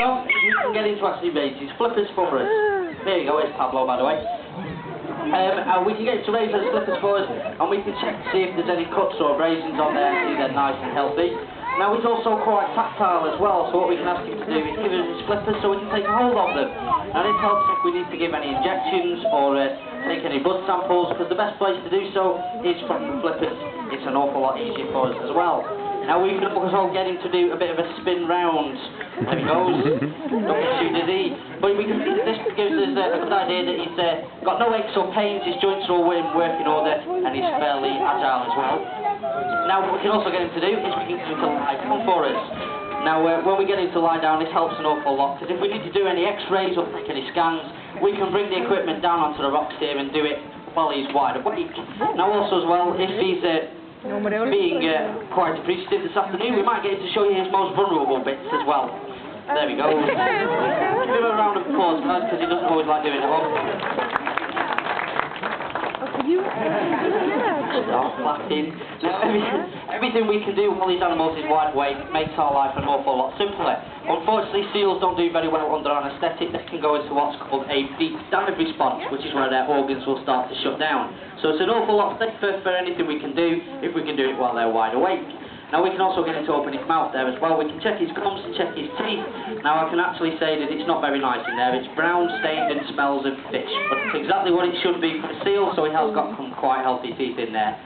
So, if we can get into actually raise these flippers for us. There you go, it's Pablo, by the way. And we can get to raise those flippers for us, and we can check to see if there's any cuts or abrasions on there, see they're nice and healthy. Now, he's also quite tactile as well, so what we can ask him to do is give us his flippers so we can take a hold of them. Now, this helps if we need to give any injections or take any blood samples, because the best place to do so is from the flippers. It's an awful lot easier for us as well. Now we can also get him to do a bit of a spin round. There he goes. Don't get too dizzy. But we can, this gives us a good idea that he's got no aches or pains, his joints are all in working order, and he's fairly agile as well. Now what we can also get him to do is we can get him to lie down for us. Now when we get him to lie down, this helps an awful lot, because if we need to do any x-rays or take any scans, we can bring the equipment down onto the rocks here and do it while he's wide awake. Now also as well, if he's being quite appreciative this afternoon, we might get him to show you his most vulnerable bits as well. There we go. Give him a round of applause, guys, because he doesn't always like doing it. Stop laughing. Now, everything we can do while these animals is wide awake makes our life an awful lot simpler. Unfortunately, seals don't do very well under anaesthetic. They can go into what's called a deep dive response, which is where their organs will start to shut down. So it's an awful lot safer for anything we can do if we can do it while they're wide awake. Now we can also get him to open his mouth there as well. We can check his gums and check his teeth. Now I can actually say that it's not very nice in there. It's brown, stained and smells of fish. But it's exactly what it should be for a seal, so he has got some quite healthy teeth in there.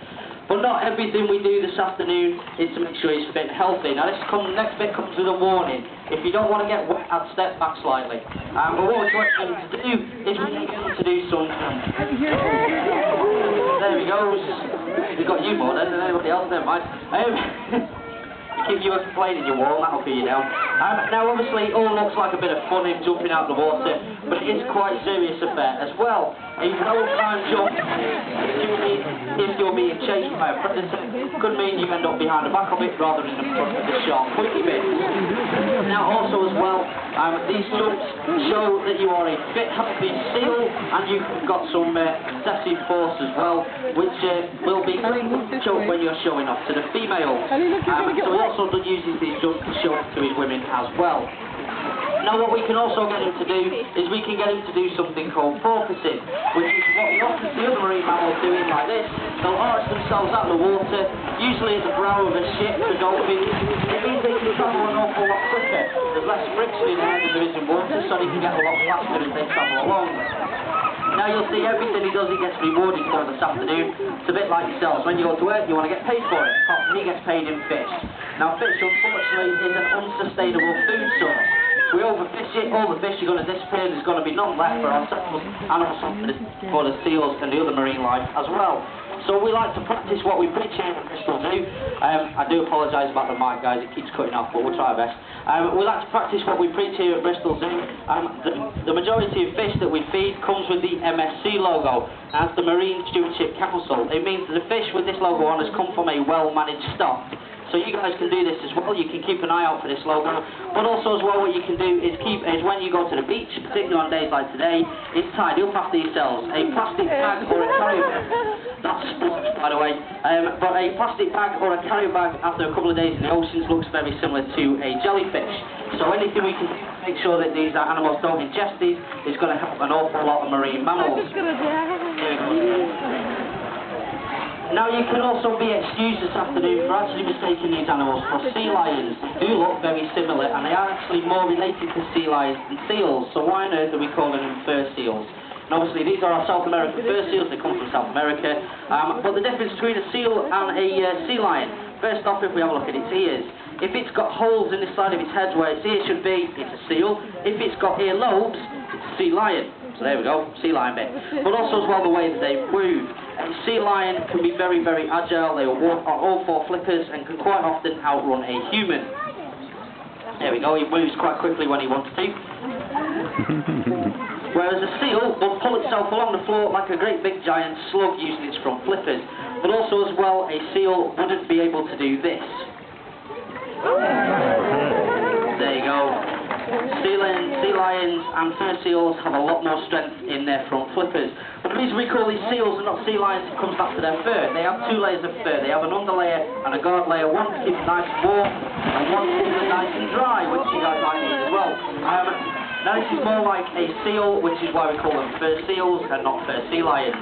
But not everything we do this afternoon is to make sure he's fit and healthy. Now next bit comes with a warning. If you don't want to get wet, I'd step back slightly. But what we're going to do is we need to do some... There he goes. We've got you more then than anybody else, never mind. Keep you playing in your wall, that'll be you down. Now obviously it all looks like a bit of fun, him jumping out of the water, but it is quite a serious affair as well. A no-time jump, if you're being chased by a predator, could mean you end up behind the back of it rather than in front of the sharp pointy bits. Now also as well, these jumps show that you are a fit, healthy seal, and you've got some excessive force as well, which will be shown when you're showing off to the females. So he also uses these jumps to show off to his women as well. Now what we can also get him to do is we can get him to do something called porpoising, which is what we often see other marine mammals doing like this. They'll arch themselves out of the water, usually at the brow of a ship for dolphins. It means they can travel an awful lot quicker. There's less friction in air than there is in water, so they can get a lot faster as they travel along. Now you'll see everything he does he gets rewarded for this afternoon. It's a bit like yourselves. When you go to work you want to get paid for it. He gets paid in fish. Now fish unfortunately is an unsustainable food source. If we overfish it, all the fish are going to disappear, there's going to be none left for ourselves and also for the seals and the other marine life as well. So we like to practice what we preach here at Bristol Zoo. I do apologise about the mic, guys, it keeps cutting off, but we'll try our best. We like to practice what we preach here at Bristol Zoo. The majority of fish that we feed comes with the MSC logo, as the Marine Stewardship Council. It means that the fish with this logo on has come from a well-managed stock. So you guys can do this as well. You can keep an eye out for this logo, but also as well what you can do is when you go to the beach, particularly on days like today, is tidy up after yourselves. A plastic bag or a carry bag, that's sports by the way, but a plastic bag or a carry bag after a couple of days in the oceans looks very similar to a jellyfish. So anything we can do to make sure that these animals don't ingest these is going to help an awful lot of marine mammals. Now you can also be excused this afternoon for actually mistaking these animals for sea lions. They do look very similar and they are actually more related to sea lions than seals, so why on earth are we calling them fur seals? And obviously these are our South American fur seals, they come from South America, but the difference between a seal and a sea lion, first off if we have a look at its ears. If it's got holes in the side of its head where its ears should be, it's a seal. If it's got earlobes, it's a sea lion. So there we go, sea lion bit. But also as well the way that they move. A sea lion can be very, very agile, they will walk on all four flippers and can quite often outrun a human. There we go, he moves quite quickly when he wants to. Whereas a seal will pull itself along the floor like a great big giant slug using its front flippers. But also as well, a seal wouldn't be able to do this. There you go. Sea lions and fur seals have a lot more strength in their front flippers. But the reason we call these seals and not sea lions comes back to their fur. They have two layers of fur. They have an underlayer and a guard layer, one to keep it nice and warm and one to keep it nice and dry, which you guys might need as well. Now this is more like a seal, which is why we call them fur seals and not fur sea lions.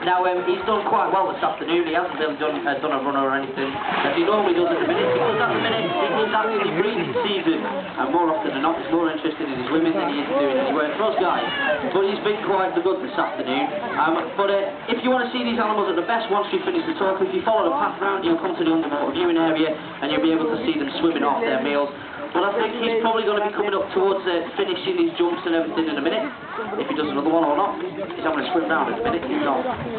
Now he's done quite well this afternoon. He hasn't really done a runner or anything, as he normally does at the minute, because at the minute it is actually breeding season, and more often than not he's more interested in his women than he is doing any work for us guys. But he's been quite good this afternoon. But if you want to see these animals at the best once we finish the talk, if you follow the path round, you'll come to the underwater viewing area and you'll be able to see them swimming off their meals. But I think he's probably going to be coming up towards finishing his jumps and everything in a minute. If he does another one or not, he's having a swim round in a minute, who knows.